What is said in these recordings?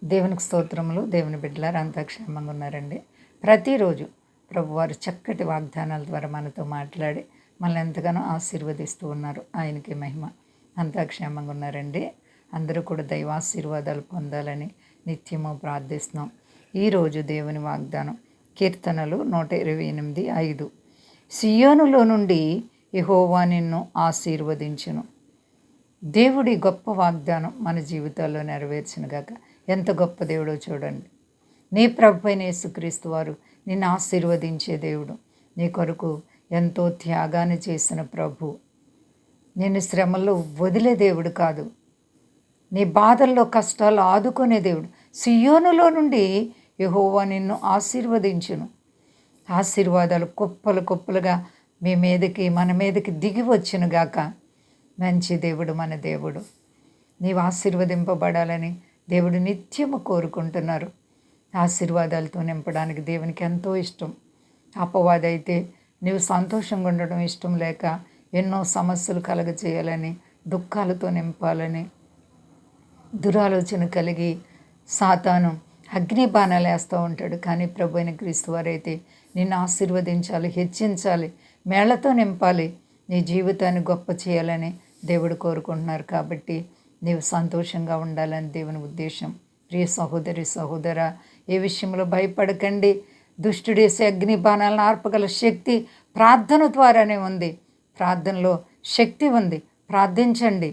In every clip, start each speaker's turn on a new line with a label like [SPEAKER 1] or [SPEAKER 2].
[SPEAKER 1] దేవునికి స్తోత్రములు. దేవుని బిడ్డలారా అంతా క్షేమంగా ఉన్నారండి. ప్రతిరోజు ప్రభువారు చక్కటి వాగ్దానాల ద్వారా మనతో మాట్లాడి మనల్ని ఎంతగానో ఆశీర్వదిస్తూ ఉన్నారు. ఆయనకి మహిమ. అంతా క్షేమంగా ఉన్నారండి. అందరూ కూడా దైవాశీర్వాదాలు పొందాలని నిత్యము ప్రార్థిస్తున్నాం. ఈరోజు దేవుని వాగ్దానం కీర్తనలు 128:5. సియోనులో నుండి యెహోవా నిన్ను ఆశీర్వదించును. దేవుడి గొప్ప వాగ్దానం మన జీవితాల్లో నెరవేర్చునుగాక. ఎంత గొప్ప దేవుడో చూడండి. నీ ప్రభు అయిన యేసుక్రీస్తు వారు నిన్ను ఆశీర్వదించే దేవుడు. నీ కొరకు ఎంతో త్యాగాన్ని చేసిన ప్రభు. నిన్ను శ్రమల్లో వదిలే దేవుడు కాదు, నీ బాధల్లో కష్టాలు ఆదుకునే దేవుడు. సియోనులో నుండి యెహోవా నిన్ను ఆశీర్వదించును. ఆశీర్వాదాలు కుప్పలు కుప్పలుగా మన మీదకి దిగి వచ్చునుగాక. మంచి దేవుడు మన దేవుడు. నీవు ఆశీర్వదింపబడాలని దేవుడు నిత్యము కోరుకుంటున్నారు. ఆశీర్వాదాలతో నింపడానికి దేవునికి ఎంతో ఇష్టం. అపవాదైతే నీవు సంతోషంగా ఉండడం ఇష్టం లేక ఎన్నో సమస్యలు కలగజేయాలని, దుఃఖాలతో నింపాలని దురాలోచన కలిగి సాతాను అగ్ని బాణాలు వేస్తూ ఉంటాడు. కానీ ప్రభు అయిన క్రీస్తు వారైతే నిన్ను ఆశీర్వదించాలి, హెచ్చించాలి, మేళ్లతో నింపాలి, నీ జీవితాన్ని గొప్ప చేయాలని దేవుడు కోరుకుంటున్నారు. కాబట్టి నీవు సంతోషంగా ఉండాలని దేవుని ఉద్దేశం. ప్రియ సహోదరి సహోదరా, ఏ విషయంలో భయపడకండి. దుష్టుడేసే అగ్ని బాణాలను ఆర్పగల శక్తి ప్రార్థన ద్వారానే ఉంది. ప్రార్థనలో శక్తి ఉంది. ప్రార్థించండి,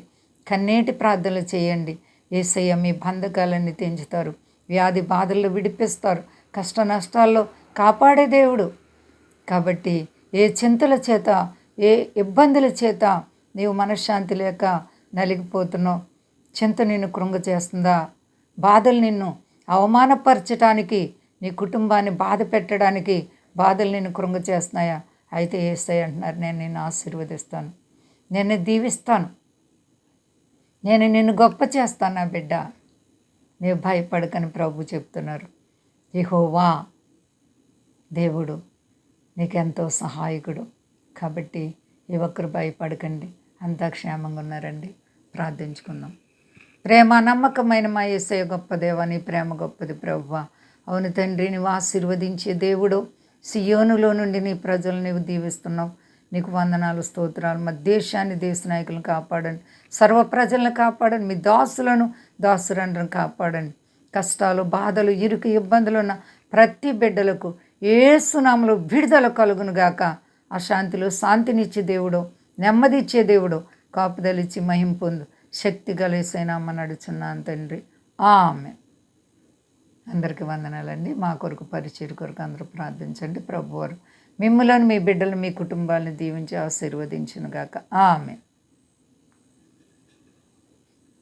[SPEAKER 1] కన్నీటి ప్రార్థనలు చేయండి. యేసయ్య మీ బంధకాలన్నీ తెంచుతారు, వ్యాధి బాధల్లో విడిపిస్తారు, కష్ట నష్టాల్లో కాపాడే దేవుడు. కాబట్టి ఏ చింతల చేత, ఏ ఇబ్బందుల చేత నీవు మనశ్శాంతి లేక నలిగిపోతున్నావు, చింత నిన్ను కృంగ చేస్తుందా, బాధలు నిన్ను అవమానపరచడానికి, నీ కుటుంబాన్ని బాధ పెట్టడానికి బాధలు నిన్ను కృంగ చేస్తున్నాయా? అయితే యేసయ్య అంటున్నారు, నేను నిన్ను ఆశీర్వదిస్తాను, నేను దీవిస్తాను, నేను నిన్ను గొప్ప చేస్తాను నా బిడ్డ, నీవు భయపడకని ప్రభు చెప్తున్నారు. యెహోవా దేవుడు నీకెంతో సహాయకుడు. కాబట్టి ఈ ఒక్కరు భయపడకండి, అంతా క్షేమంగా ఉన్నారండి. ప్రార్థించుకుందాం. ప్రేమ నమ్మకమైన మా యేసయ్య గొప్ప దేవా, నీ ప్రేమ గొప్పది ప్రభువా. అవును తండ్రి, నీవు ఆశీర్వదించే దేవుడు. సియోనులో నుండి నీ ప్రజలు నీవు దీవిస్తున్నావు. నీకు వందనాలు, స్తోత్రాలు. మా దేశాన్ని, దేశ నాయకులను కాపాడండి, సర్వ ప్రజలను కాపాడండి, మీ దాసురండ్రను కాపాడండి. కష్టాలు, బాధలు, ఇరుకు, ఇబ్బందులు ఉన్న ప్రతి బిడ్డలకు యేసు నామములో విడుదల కలుగునుగాక. అశాంతిలో శాంతినిచ్చే దేవుడు, నెమ్మదిచ్చే దేవుడు, కాపుదలిచ్చి మహిమ పొందు. శక్తి గలేసైనామ నడుచున్నాను తండ్రి, ఆమె. అందరికీ వందనాలండి. మా కొరకు పరిచయం కొరకు అందరూ ప్రార్థించండి. ప్రభువారు మిమ్మలను, మీ బిడ్డలు, మీ కుటుంబాలను దీవించి ఆశీర్వదించునుగాక. ఆమె.